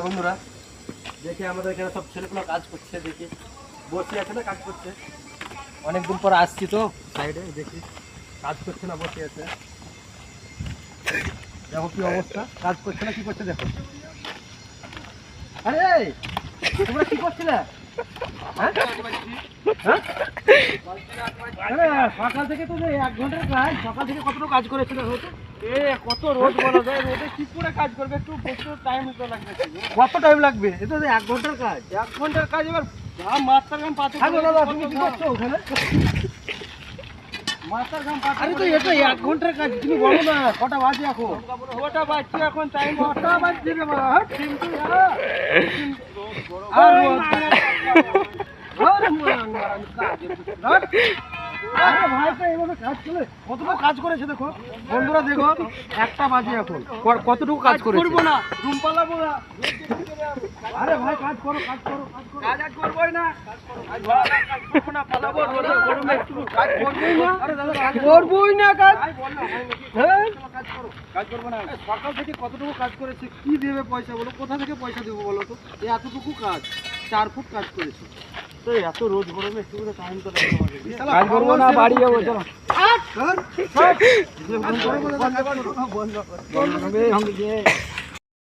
বন্ধুরা, দেখি আমাদের এখানে সব ছেলেগুলো কাজ করছে, দেখি বসে আছে না কাজ করছে। অনেকদিন পর আসছি তো সাইডে, দেখি কাজ করছে না বসে আছে। দেখো কি অবস্থা, কাজ করছে না কি করছে দেখো। আরে তোমরা কি করছিলে? হ্যাঁ হ্যাঁ, সকাল থেকে তো 1 ঘন্টার কাজ, সকাল থেকে কতটুকু কাজ করেছে দেখো তো। কত রোদ বলা যায়, রোদে কি করে কাজ করবে, একটু প্রচুর টাইম তো লাগবে। কত টাইম লাগবে? এটা তো 1 ঘন্টার কাজ। 1 ঘন্টার কাজ, এবার মাথার ঘাম পাচ্ছে। দাদা তুমি কি করছো ওখানে? মাথার ঘাম পাচ্ছে। আরে তো এটা 1 ঘন্টার কাজ, তুমি বলো না কটা বাজে এখন? কটা বাজছে এখন? টাইম 8টা বাজছে রে বাবা। হট কিন্তু আরে ভাই তো এইভাবে কাজ চলে, কতটুকু কাজ করেছে দেখো বন্ধুরা, দেখো 1টা বাজে এখন, কতটুকু কাজ করেছে। করবো না, রুম পালাবো না। আরে ভাই কাজ করো, কাজ করো, কাজ করো। কাজ করবোই না, কাজ করবো না, পালাবো গরমে একটু কাজ করবোই না। আরে দাদা কাজ করবোই না, কাজ হ্যাঁ কাজ করো, কাজ করবো না। সকাল থেকে কতটুকু কাজ করেছে, কি দেবে পয়সা বলো, কোথা থেকে পয়সা দেবো বলো তো? এতটুকু কাজ, 4 ফুট কাজ করেছে। তো এত রোদ গরমে একটু করে টাইম তো লাগবে আমাকে। কাজ করবো না, বাড়ি যাবো চলো। বন্ধ